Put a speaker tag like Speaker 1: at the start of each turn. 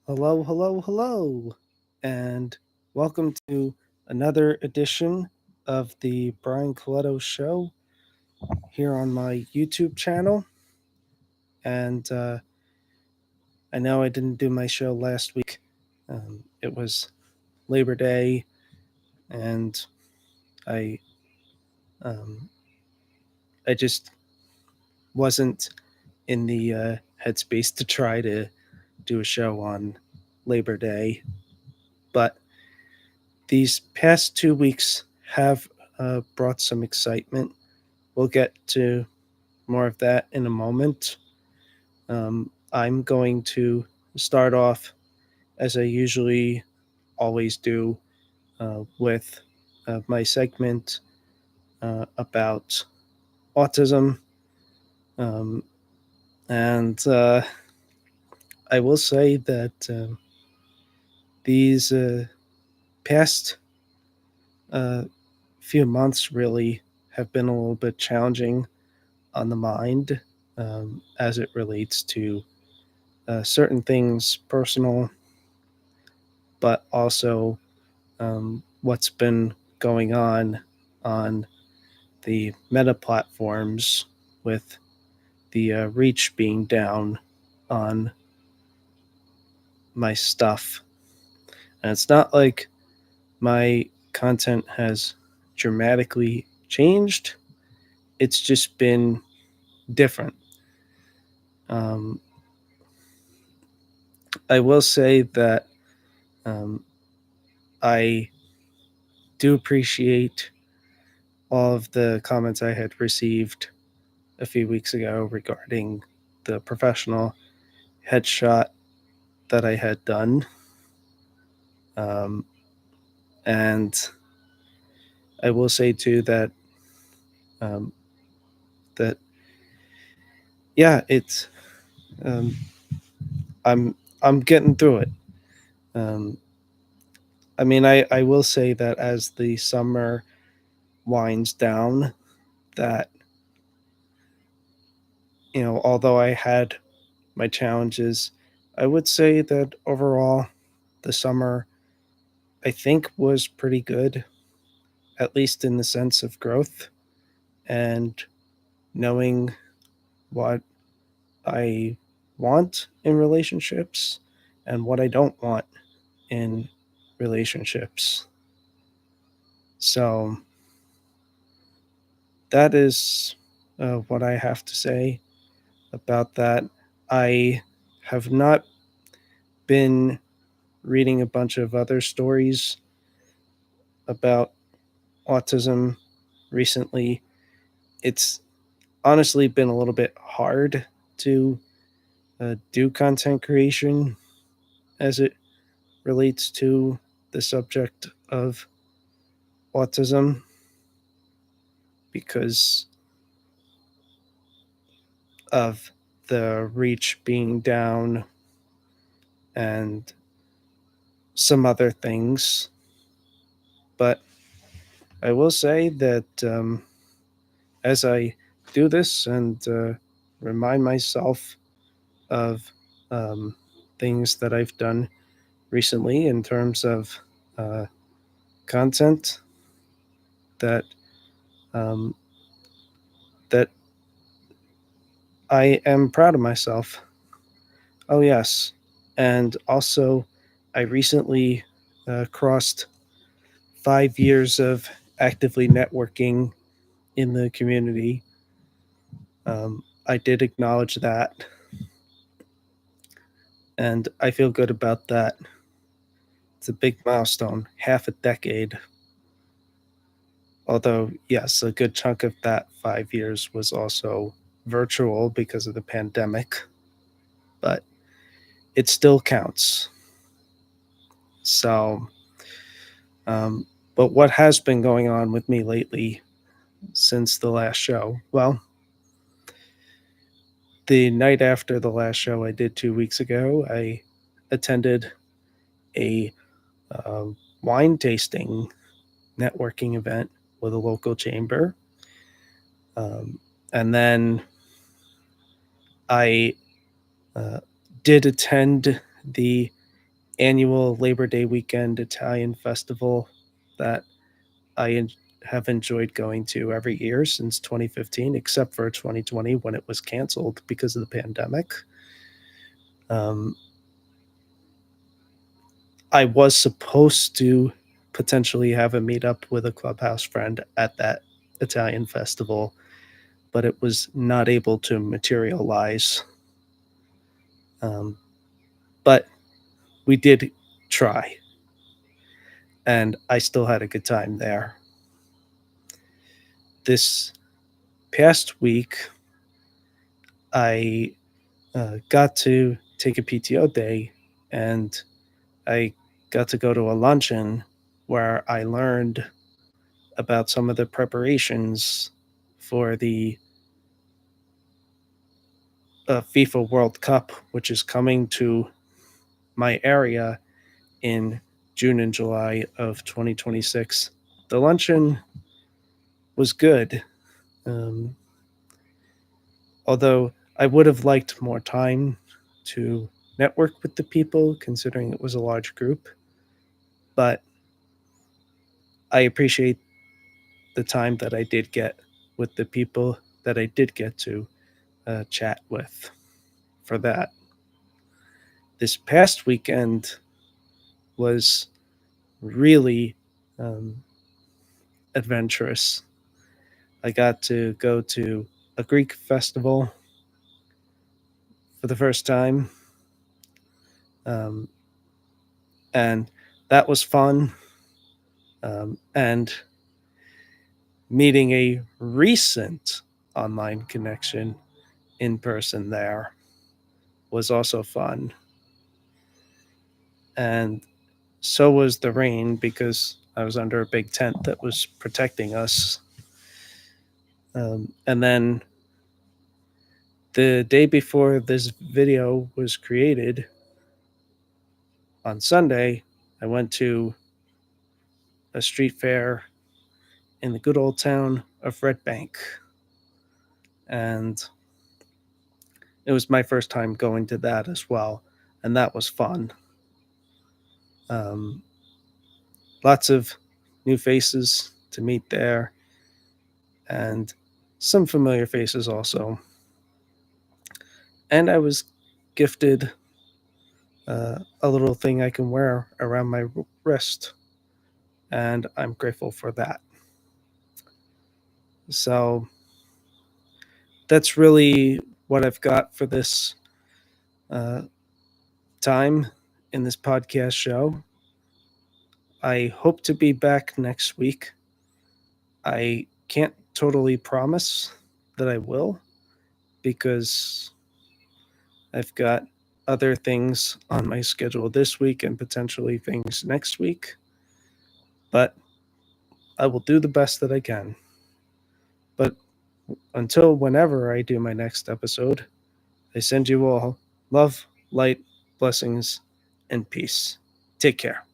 Speaker 1: Hello, hello, hello, and welcome to another edition of the Brian Colletto Show here on my YouTube channel. And I know I didn't do my show last week. It was Labor Day, and I um, I just wasn't in the headspace to try to do a show on Labor Day. But these past 2 weeks have brought some excitement. We'll get to more of that in a moment. I'm going to start off, as I usually always do, with my segment about autism. Um, and I will say that these past uh, few months really have been a little bit challenging on the mind as it relates to certain things personal, but also what's been going on the meta platforms with the reach being down on my stuff. And it's not like my content has dramatically changed, it's just been different. Um, I will say that um, I do appreciate all of the comments I had received a few weeks ago regarding the professional headshot that I had done. Um, and I will say too that um, that yeah, it's um, I'm I'm getting through it. Um, I mean, I will say that as the summer winds down, that although I had my challenges, I would say that overall the summer I think was pretty good, at least in the sense of growth and knowing what I want in relationships and what I don't want in relationships. So that is what I have to say about that. I have not been reading a bunch of other stories about autism recently. It's honestly been a little bit hard to do content creation as it relates to the subject of autism because of the reach being down and some other things. But I will say that as I do this and remind myself of um, things that I've done recently in terms of uh, content, that um, that I am proud of myself. Oh yes, and also I recently crossed 5 years of actively networking in the community. I did acknowledge that, and I feel good about that. It's a big milestone, half a decade. Although, yes, a good chunk of that 5 years was also virtual because of the pandemic, but it still counts. So, um, but what has been going on with me lately since the last show? Well, the night after the last show I did 2 weeks ago, I attended a um, wine tasting networking event with a local chamber. Um, and then I uh, did attend the annual Labor Day weekend Italian festival that I have enjoyed going to every year since 2015, except for 2020 when it was canceled because of the pandemic. Um, I was supposed to potentially have a meetup with a clubhouse friend at that Italian festival, but it was not able to materialize. Um, but we did try, and I still had a good time there. This past week, I got to take a PTO day, and I got to go to a luncheon where I learned about some of the preparations for the FIFA World Cup, which is coming to my area in June and July of 2026. The luncheon was good, um, although I would have liked more time to network with the people, considering it was a large group. But I appreciate the time that I did get with the people that I did get to chat with for that. This past weekend was really um, adventurous. I got to go to a Greek festival for the first time, um, and that was fun. And meeting a recent online connection in person there was also fun. And so was the rain because I was under a big tent that was protecting us. And then the day before this video was created, on Sunday, I went to a street fair in the good old town of Red Bank. And it was my first time going to that as well. And that was fun. Um, Lots of new faces to meet there, and some familiar faces also. And I was gifted a little thing I can wear around my wrist, and I'm grateful for that. So that's really what I've got for this uh, time in this podcast show. I hope to be back next week. I can't totally promise that I will because I've got other things on my schedule this week and potentially things next week, but I will do the best that I can. But until whenever I do my next episode, I send you all love, light, blessings, and peace. Take care.